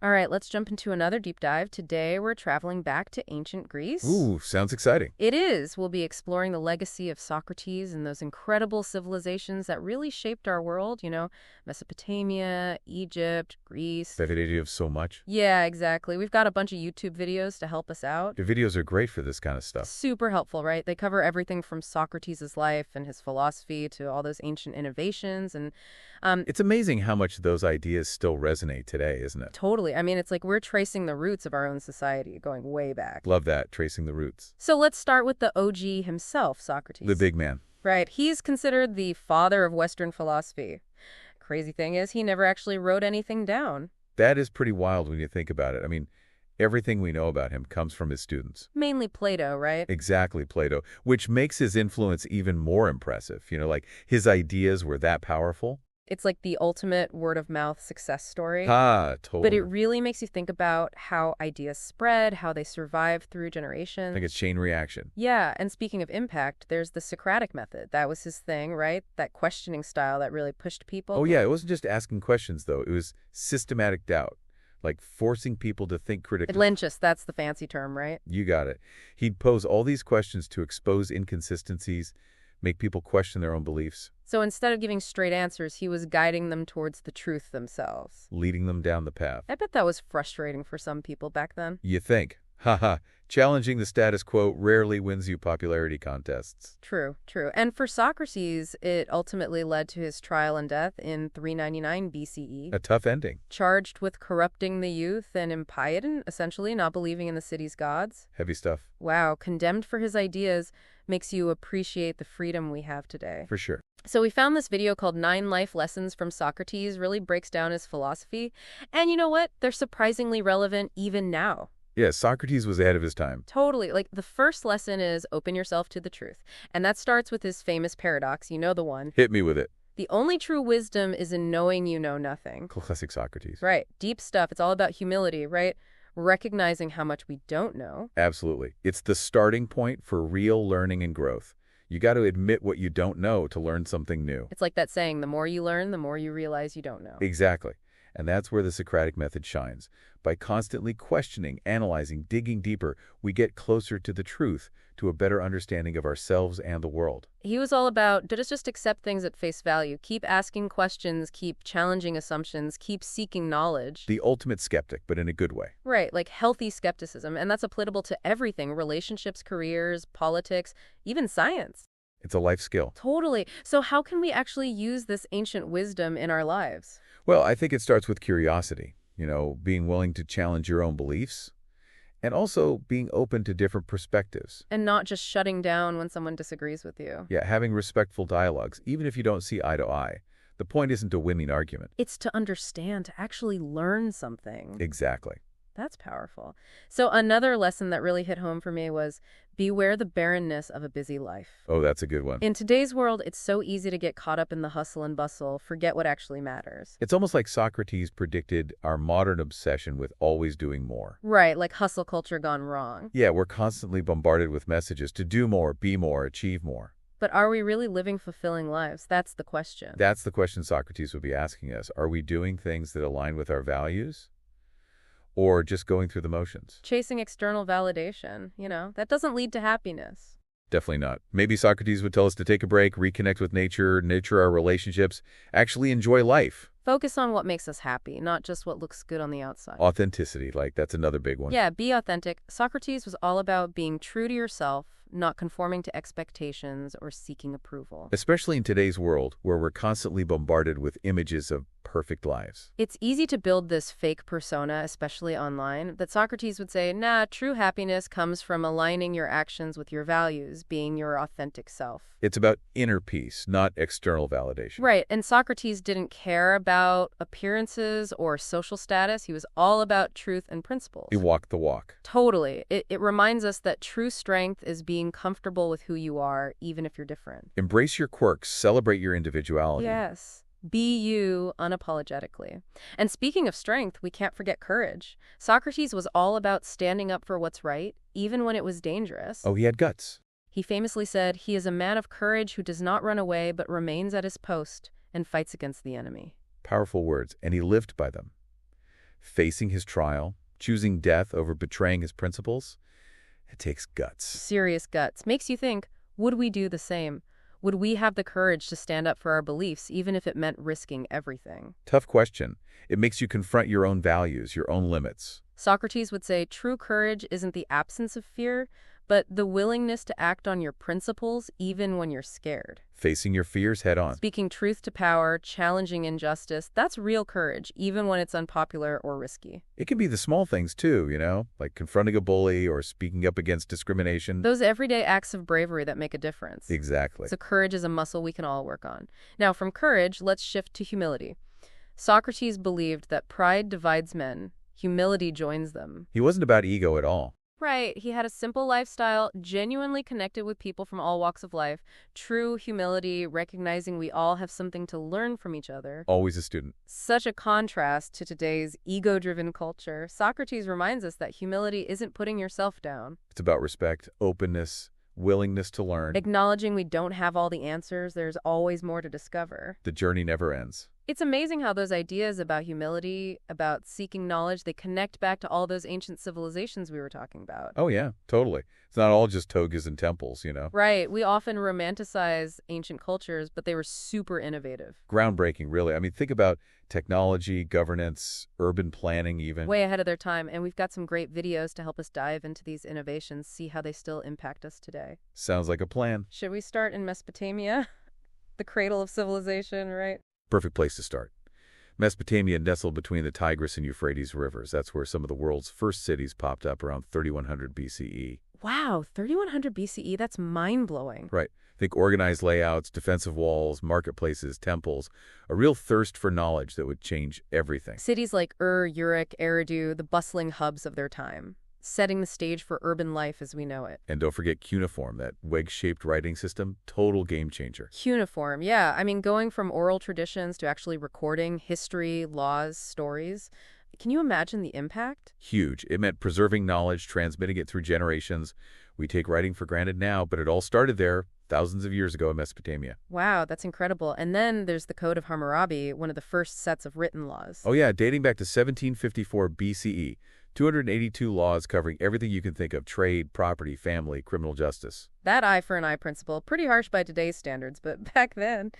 All right, let's jump into another deep dive. Today, we're traveling back to ancient Greece. Ooh, sounds exciting. It is. We'll be exploring the legacy of Socrates and those incredible civilizations that really shaped our world, Mesopotamia, Egypt, Greece. That idea of so much. Yeah, exactly. We've got a bunch of YouTube videos to help us out. The videos are great for this kind of stuff. Super helpful, right? They cover everything from Socrates' life and his philosophy to all those ancient innovations. And It's amazing how much those ideas still resonate today, isn't it? totally. I mean, it's like we're tracing the roots of our own society going way back. Love that, tracing the roots. So let's start with the OG himself, Socrates. The big man. Right. He's considered the father of Western philosophy. Crazy thing is, he never actually wrote anything down. That is pretty wild when you think about it. I mean, everything we know about him comes from his students. Mainly Plato, right? Exactly, Plato, which makes his influence even more impressive. Like his ideas were that powerful. It's like the ultimate word-of-mouth success story. Totally. But it really makes you think about how ideas spread, how they survive through generations. Like a chain reaction. Yeah, and speaking of impact, there's the Socratic Method. That was his thing, right? That questioning style that really pushed people. Oh, yeah, it wasn't just asking questions, though. It was systematic doubt, like forcing people to think critically. Lynchus, that's the fancy term, right? You got it. He'd pose all these questions to expose inconsistencies, make people question their own beliefs. So instead of giving straight answers, he was guiding them towards the truth themselves. Leading them down the path. I bet that was frustrating for some people back then. You think. Haha. Challenging the status quo rarely wins you popularity contests. True, true. And for Socrates, it ultimately led to his trial and death in 399 BCE. A tough ending. Charged with corrupting the youth and impiety, essentially not believing in the city's gods. Heavy stuff. Wow, condemned for his ideas makes you appreciate the freedom we have today. For sure. So we found this video called 9 Life Lessons from Socrates, really breaks down his philosophy. And you know what? They're surprisingly relevant even now. Yeah, Socrates was ahead of his time. Totally. Like, the first lesson is open yourself to the truth. And that starts with his famous paradox. You know the one. Hit me with it. The only true wisdom is in knowing you know nothing. Classic Socrates. Right. Deep stuff. It's all about humility, right? Recognizing how much we don't know. Absolutely. It's the starting point for real learning and growth. You got to admit what you don't know to learn something new. It's like that saying, the more you learn, the more you realize you don't know. Exactly. And that's where the Socratic method shines. By constantly questioning, analyzing, digging deeper, we get closer to the truth, to a better understanding of ourselves and the world. He was all about, just accept things at face value. Keep asking questions, keep challenging assumptions, keep seeking knowledge. The ultimate skeptic, but in a good way. Right, like healthy skepticism. And that's applicable to everything, relationships, careers, politics, even science. It's a life skill. Totally. So how can we actually use this ancient wisdom in our lives? Well, I think it starts with curiosity, being willing to challenge your own beliefs, and also being open to different perspectives. And not just shutting down when someone disagrees with you. Yeah, having respectful dialogues, even if you don't see eye to eye. The point isn't to win an argument. It's to understand, to actually learn something. Exactly. That's powerful. So another lesson that really hit home for me was beware the barrenness of a busy life. Oh, that's a good one. In today's world, it's so easy to get caught up in the hustle and bustle, forget what actually matters. It's almost like Socrates predicted our modern obsession with always doing more. Right, like hustle culture gone wrong. Yeah, we're constantly bombarded with messages to do more, be more, achieve more. But are we really living fulfilling lives? That's the question. That's the question Socrates would be asking us. Are we doing things that align with our values? Or just going through the motions? Chasing external validation, that doesn't lead to happiness. Definitely not. Maybe Socrates would tell us to take a break, reconnect with nature, nurture our relationships, actually enjoy life. Focus on what makes us happy, not just what looks good on the outside. Authenticity, that's another big one. Yeah, be authentic. Socrates was all about being true to yourself, not conforming to expectations or seeking approval. Especially in today's world, where we're constantly bombarded with images of perfect lives. It's easy to build this fake persona, especially online, that Socrates would say, true happiness comes from aligning your actions with your values, being your authentic self. It's about inner peace, not external validation. Right, and Socrates didn't care about appearances or social status. He was all about truth and principles. He walked the walk. Totally. It reminds us that true strength is being comfortable with who you are, even if you're different. Embrace your quirks, celebrate your individuality. Yes. Be you unapologetically. And speaking of strength, we can't forget courage. Socrates was all about standing up for what's right, even when it was dangerous. Oh, he had guts. He famously said, "He is a man of courage who does not run away but remains at his post and fights against the enemy." Powerful words, and he lived by them. Facing his trial, choosing death over betraying his principles, it takes guts. Serious guts. Makes you think, would we do the same? Would we have the courage to stand up for our beliefs, even if it meant risking everything? Tough question. It makes you confront your own values, your own limits. Socrates would say true courage isn't the absence of fear, but the willingness to act on your principles even when you're scared. Facing your fears head on. Speaking truth to power, challenging injustice, that's real courage, even when it's unpopular or risky. It can be the small things too, like confronting a bully or speaking up against discrimination. Those everyday acts of bravery that make a difference. Exactly. So courage is a muscle we can all work on. Now, from courage, let's shift to humility. Socrates believed that pride divides men, humility joins them. He wasn't about ego at all. Right, he had a simple lifestyle, genuinely connected with people from all walks of life, true humility, recognizing we all have something to learn from each other. Always a student. Such a contrast to today's ego-driven culture. Socrates reminds us that humility isn't putting yourself down. It's about respect, openness, willingness to learn. Acknowledging we don't have all the answers, there's always more to discover. The journey never ends. It's amazing how those ideas about humility, about seeking knowledge, they connect back to all those ancient civilizations we were talking about. Oh, yeah, totally. It's not all just togas and temples, Right. We often romanticize ancient cultures, but they were super innovative. Groundbreaking, really. I mean, think about technology, governance, urban planning even. Way ahead of their time, and we've got some great videos to help us dive into these innovations, see how they still impact us today. Sounds like a plan. Should we start in Mesopotamia? The cradle of civilization, right? Perfect place to start. Mesopotamia nestled between the Tigris and Euphrates rivers. That's where some of the world's first cities popped up around 3100 BCE. Wow, 3100 BCE, that's mind-blowing. Right. Think organized layouts, defensive walls, marketplaces, temples, a real thirst for knowledge that would change everything. Cities like Uruk, Eridu, the bustling hubs of their time, setting the stage for urban life as we know it. And don't forget cuneiform, that wedge-shaped writing system, total game changer. Cuneiform, yeah. I mean, going from oral traditions to actually recording history, laws, stories. Can you imagine the impact? Huge. It meant preserving knowledge, transmitting it through generations. We take writing for granted now, but it all started there thousands of years ago in Mesopotamia. Wow, that's incredible. And then there's the Code of Hammurabi, one of the first sets of written laws. Oh yeah, dating back to 1754 BCE. 282 laws covering everything you can think of: trade, property, family, criminal justice. That eye for an eye principle, pretty harsh by today's standards, but back then.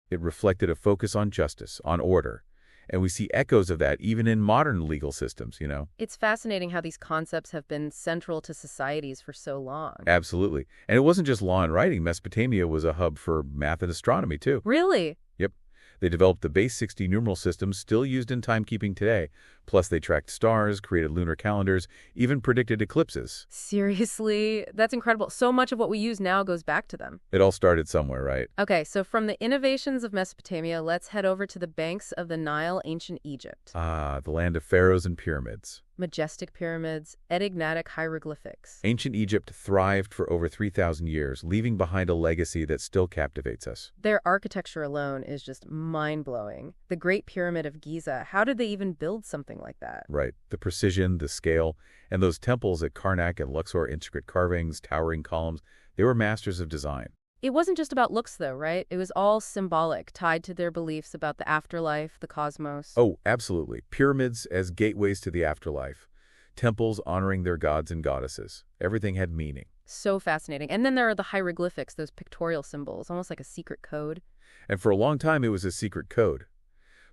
It reflected a focus on justice, on order. And we see echoes of that even in modern legal systems, It's fascinating how these concepts have been central to societies for so long. Absolutely. And it wasn't just law and writing. Mesopotamia was a hub for math and astronomy, too. Really? Yep. They developed the base 60 numeral system still used in timekeeping today. Plus, they tracked stars, created lunar calendars, even predicted eclipses. Seriously? That's incredible. So much of what we use now goes back to them. It all started somewhere, right? Okay, so from the innovations of Mesopotamia, let's head over to the banks of the Nile, ancient Egypt. Ah, the land of pharaohs and pyramids. Majestic pyramids, enigmatic hieroglyphics. Ancient Egypt thrived for over 3,000 years, leaving behind a legacy that still captivates us. Their architecture alone is just mind-blowing. The Great Pyramid of Giza, how did they even build something like that? Right. The precision, the scale, and those temples at Karnak and Luxor, intricate carvings, towering columns, they were masters of design. It wasn't just about looks, though, right? It was all symbolic, tied to their beliefs about the afterlife, the cosmos. Oh, absolutely. Pyramids as gateways to the afterlife. Temples honoring their gods and goddesses. Everything had meaning. So fascinating. And then there are the hieroglyphics, those pictorial symbols, almost like a secret code. And for a long time, it was a secret code.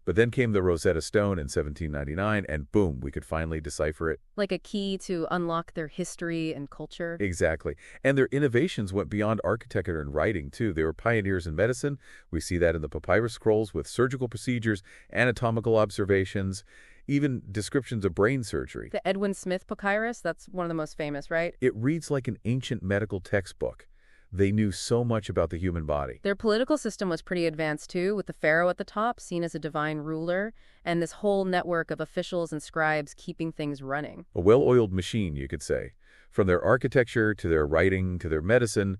But then came the Rosetta Stone in 1799, and boom, we could finally decipher it. Like a key to unlock their history and culture. Exactly. And their innovations went beyond architecture and writing, too. They were pioneers in medicine. We see that in the papyrus scrolls with surgical procedures, anatomical observations, even descriptions of brain surgery. The Edwin Smith Papyrus, that's one of the most famous, right? It reads like an ancient medical textbook. They knew so much about the human body. Their political system was pretty advanced, too, with the pharaoh at the top, seen as a divine ruler, and this whole network of officials and scribes keeping things running. A well-oiled machine, you could say. From their architecture to their writing to their medicine,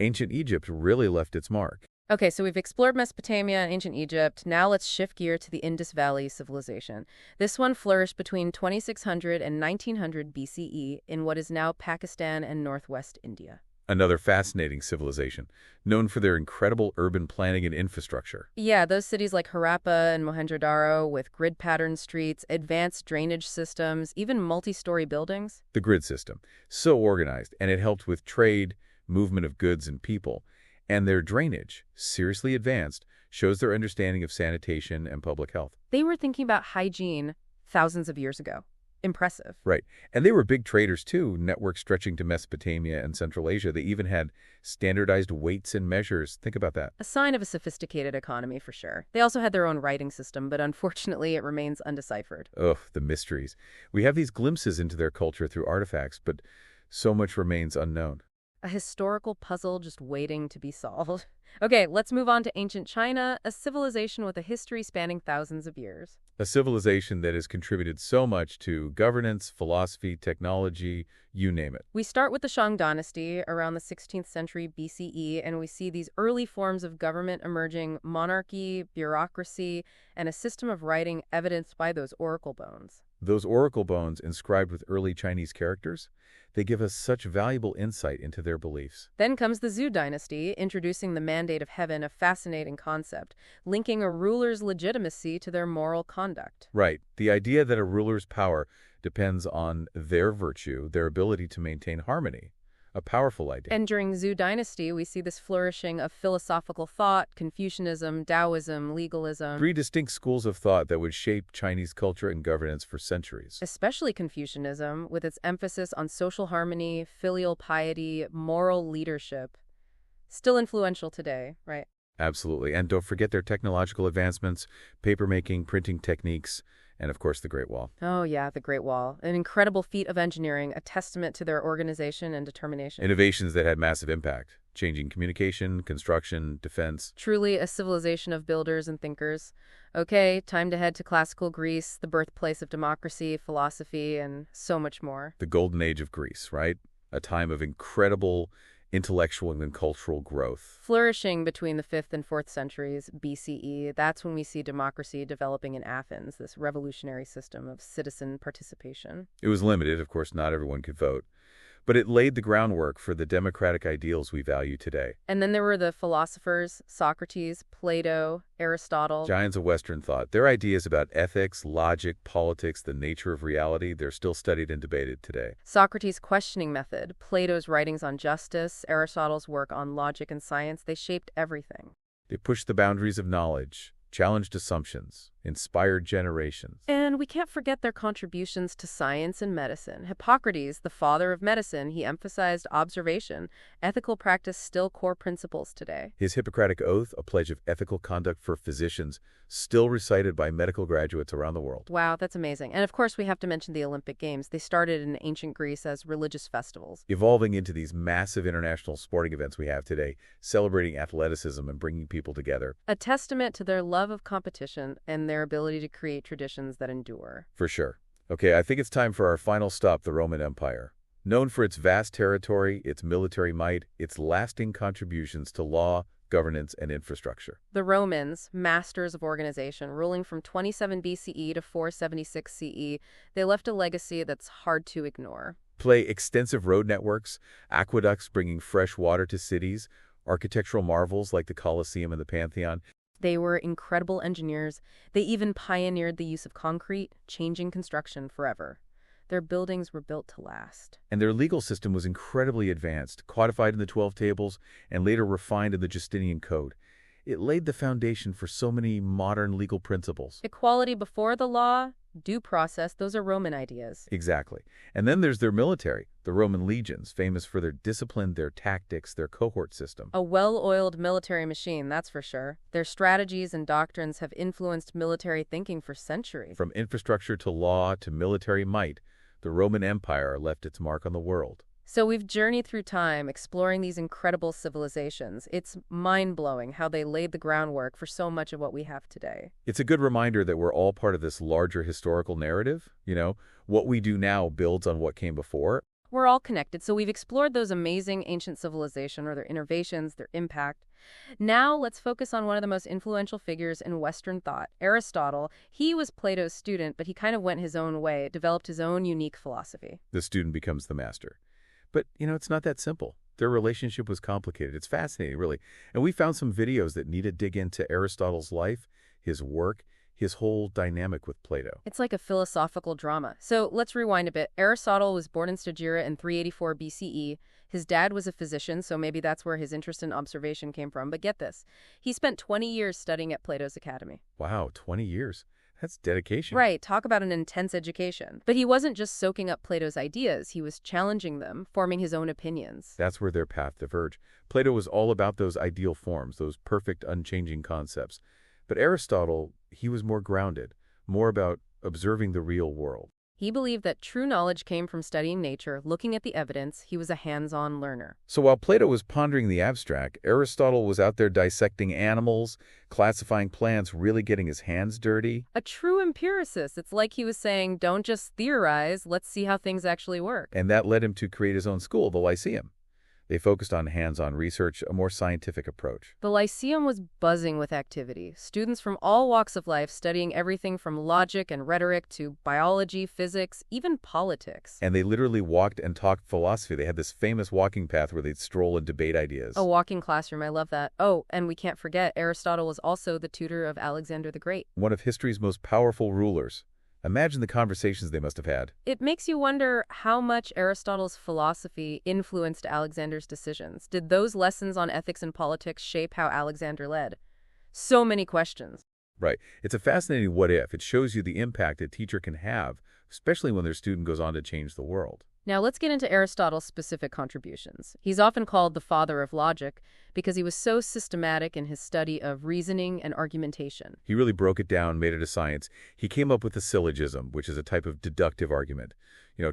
ancient Egypt really left its mark. Okay, so we've explored Mesopotamia and ancient Egypt. Now let's shift gear to the Indus Valley civilization. This one flourished between 2600 and 1900 BCE in what is now Pakistan and northwest India. Another fascinating civilization, known for their incredible urban planning and infrastructure. Yeah, those cities like Harappa and Mohenjo-daro with grid-patterned streets, advanced drainage systems, even multi-story buildings. The grid system, so organized, and it helped with trade, movement of goods and people. And their drainage, seriously advanced, shows their understanding of sanitation and public health. They were thinking about hygiene thousands of years ago. Impressive. Right. And they were big traders, too, networks stretching to Mesopotamia and Central Asia. They even had standardized weights and measures. Think about that. A sign of a sophisticated economy, for sure. They also had their own writing system, but unfortunately it remains undeciphered. Ugh, the mysteries. We have these glimpses into their culture through artifacts, but so much remains unknown. A historical puzzle just waiting to be solved. Okay, let's move on to ancient China, a civilization with a history spanning thousands of years. A civilization that has contributed so much to governance, philosophy, technology, you name it. We start with the Shang dynasty around the 16th century BCE, and we see these early forms of government emerging: monarchy, bureaucracy, and a system of writing evidenced by those oracle bones. Those oracle bones inscribed with early Chinese characters, they give us such valuable insight into their beliefs. Then comes the Zhou dynasty, introducing the mandate of heaven, a fascinating concept, linking a ruler's legitimacy to their moral conduct. Right. The idea that a ruler's power depends on their virtue, their ability to maintain harmony. A powerful idea. And during Zhou dynasty, we see this flourishing of philosophical thought: Confucianism, Taoism, legalism. Three distinct schools of thought that would shape Chinese culture and governance for centuries. Especially Confucianism, with its emphasis on social harmony, filial piety, moral leadership. Still influential today, right? Absolutely. And don't forget their technological advancements, papermaking, printing techniques, and of course the Great Wall. Oh yeah, the Great Wall. An incredible feat of engineering, a testament to their organization and determination. Innovations that had massive impact, changing communication, construction, defense. Truly a civilization of builders and thinkers. Okay, time to head to classical Greece, the birthplace of democracy, philosophy, and so much more. The golden age of Greece, right? A time of incredible intellectual and cultural growth. Flourishing between the 5th and 4th centuries BCE, that's when we see democracy developing in Athens, this revolutionary system of citizen participation. It was limited, of course, not everyone could vote, but it laid the groundwork for the democratic ideals we value today. And then there were the philosophers: Socrates, Plato, Aristotle. Giants of Western thought. Their ideas about ethics, logic, politics, the nature of reality, they're still studied and debated today. Socrates' questioning method, Plato's writings on justice, Aristotle's work on logic and science, they shaped everything. They pushed the boundaries of knowledge, challenged assumptions, inspired generations. And we can't forget their contributions to science and medicine. Hippocrates, the father of medicine, he emphasized observation. Ethical practice still core principles today. His Hippocratic Oath, a pledge of ethical conduct for physicians, still recited by medical graduates around the world. Wow, that's amazing. And of course, we have to mention the Olympic Games. They started in ancient Greece as religious festivals, Evolving into these massive international sporting events we have today, celebrating athleticism and bringing people together. a testament to their love of competition and their ability to create traditions that endure. For sure. Okay, I think it's time for our final stop, the Roman Empire. Known for its vast territory, its military might, its lasting contributions to law, governance, and infrastructure. The Romans, masters of organization, ruling from 27 BCE to 476 CE, they left a legacy that's hard to ignore. Play extensive road networks, aqueducts bringing fresh water to cities, architectural marvels like the Colosseum and the Pantheon. They were incredible engineers. They even pioneered the use of concrete, changing construction forever. Their buildings were built to last. And their legal system was incredibly advanced, codified in the 12 Tables, and later refined in the Justinian Code. It laid the foundation for so many modern legal principles. Equality before the law, due process, those are Roman ideas. Exactly. And then there's their military, the Roman legions, famous for their discipline, their tactics, their cohort system. A well-oiled military machine, that's for sure. Their strategies and doctrines have influenced military thinking for centuries. From infrastructure to law to military might, the Roman Empire left its mark on the world. So we've journeyed through time, exploring these incredible civilizations. It's mind-blowing how they laid the groundwork for so much of what we have today. It's a good reminder that we're all part of this larger historical narrative. What we do now builds on what came before. We're all connected, so we've explored those amazing ancient civilizations, or their innovations, their impact. Now let's focus on one of the most influential figures in Western thought, Aristotle. He was Plato's student, but he kind of went his own way, developed his own unique philosophy. The student becomes the master. But, it's not that simple. Their relationship was complicated. It's fascinating, really. And we found some videos that need to dig into Aristotle's life, his work, his whole dynamic with Plato. It's like a philosophical drama. So let's rewind a bit. Aristotle was born in Stagira in 384 BCE. His dad was a physician, so maybe that's where his interest in observation came from. But get this, he spent 20 years studying at Plato's academy. Wow, 20 years. That's dedication. Right, talk about an intense education. But he wasn't just soaking up Plato's ideas, he was challenging them, forming his own opinions. That's where their path diverged. Plato was all about those ideal forms, those perfect, unchanging concepts. But Aristotle, he was more grounded, more about observing the real world. He believed that true knowledge came from studying nature, looking at the evidence. He was a hands-on learner. So while Plato was pondering the abstract, Aristotle was out there dissecting animals, classifying plants, really getting his hands dirty. A true empiricist. It's like he was saying, don't just theorize, let's see how things actually work. And that led him to create his own school, the Lyceum. They focused on hands-on research, a more scientific approach. The Lyceum was buzzing with activity. Students from all walks of life studying everything from logic and rhetoric to biology, physics, even politics. And they literally walked and talked philosophy. They had this famous walking path where they'd stroll and debate ideas. A walking classroom, I love that. Oh, and we can't forget, Aristotle was also the tutor of Alexander the Great. One of history's most powerful rulers. Imagine the conversations they must have had. It makes you wonder how much Aristotle's philosophy influenced Alexander's decisions. Did those lessons on ethics and politics shape how Alexander led? So many questions. Right. It's a fascinating what if. It shows you the impact a teacher can have, especially when their student goes on to change the world. Now let's get into Aristotle's specific contributions. He's often called the father of logic because he was so systematic in his study of reasoning and argumentation. He really broke it down, made it a science. He came up with a syllogism, which is a type of deductive argument.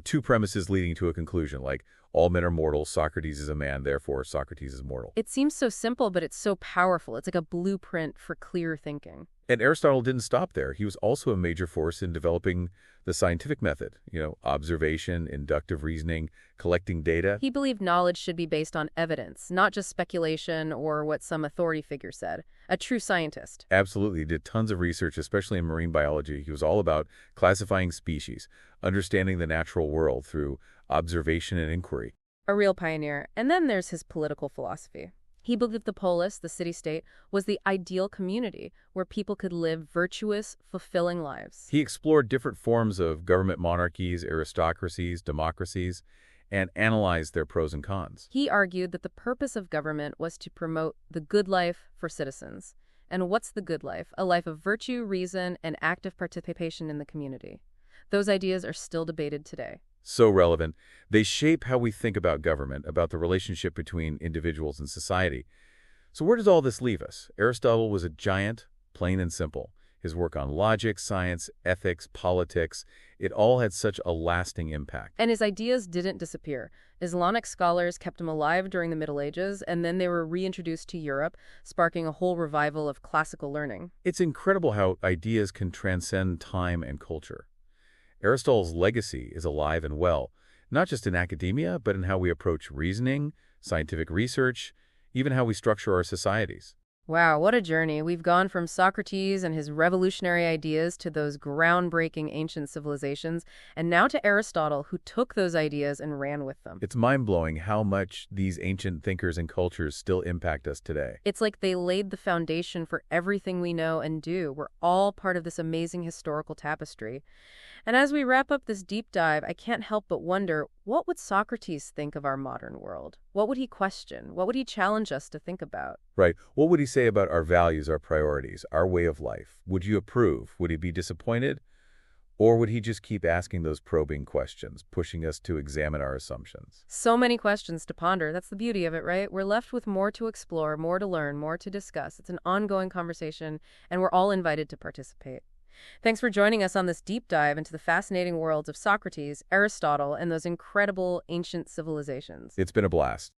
Two premises leading to a conclusion, like all men are mortal, Socrates is a man, therefore Socrates is mortal. It seems so simple, but it's so powerful. It's like a blueprint for clear thinking. And Aristotle didn't stop there. He was also a major force in developing the scientific method, observation, inductive reasoning, collecting data. He believed knowledge should be based on evidence, not just speculation or what some authority figure said. A true scientist. Absolutely. He did tons of research, especially in marine biology. He was all about classifying species, understanding the natural world through observation and inquiry. A real pioneer. And then there's his political philosophy. He believed the polis, the city-state, was the ideal community where people could live virtuous, fulfilling lives. He explored different forms of government monarchies, aristocracies, democracies, and analyzed their pros and cons. He argued that the purpose of government was to promote the good life for citizens. And what's the good life? A life of virtue, reason, and active participation in the community. Those ideas are still debated today. So relevant. They shape how we think about government, about the relationship between individuals and society. So where does all this leave us? Aristotle was a giant, plain and simple. His work on logic, science, ethics, politics, it all had such a lasting impact. And his ideas didn't disappear. Islamic scholars kept him alive during the Middle Ages, and then they were reintroduced to Europe, sparking a whole revival of classical learning. It's incredible how ideas can transcend time and culture. Aristotle's legacy is alive and well, not just in academia, but in how we approach reasoning, scientific research, even how we structure our societies. Wow, what a journey. We've gone from Socrates and his revolutionary ideas to those groundbreaking ancient civilizations, and now to Aristotle, who took those ideas and ran with them. It's mind-blowing how much these ancient thinkers and cultures still impact us today. It's like they laid the foundation for everything we know and do. We're all part of this amazing historical tapestry. And as we wrap up this deep dive, I can't help but wonder, what would Socrates think of our modern world? What would he question? What would he challenge us to think about? Right. What would he say about our values, our priorities, our way of life? Would you approve? Would he be disappointed? Or would he just keep asking those probing questions, pushing us to examine our assumptions? So many questions to ponder. That's the beauty of it, right? We're left with more to explore, more to learn, more to discuss. It's an ongoing conversation, and we're all invited to participate. Thanks for joining us on this deep dive into the fascinating worlds of Socrates, Aristotle, and those incredible ancient civilizations. It's been a blast.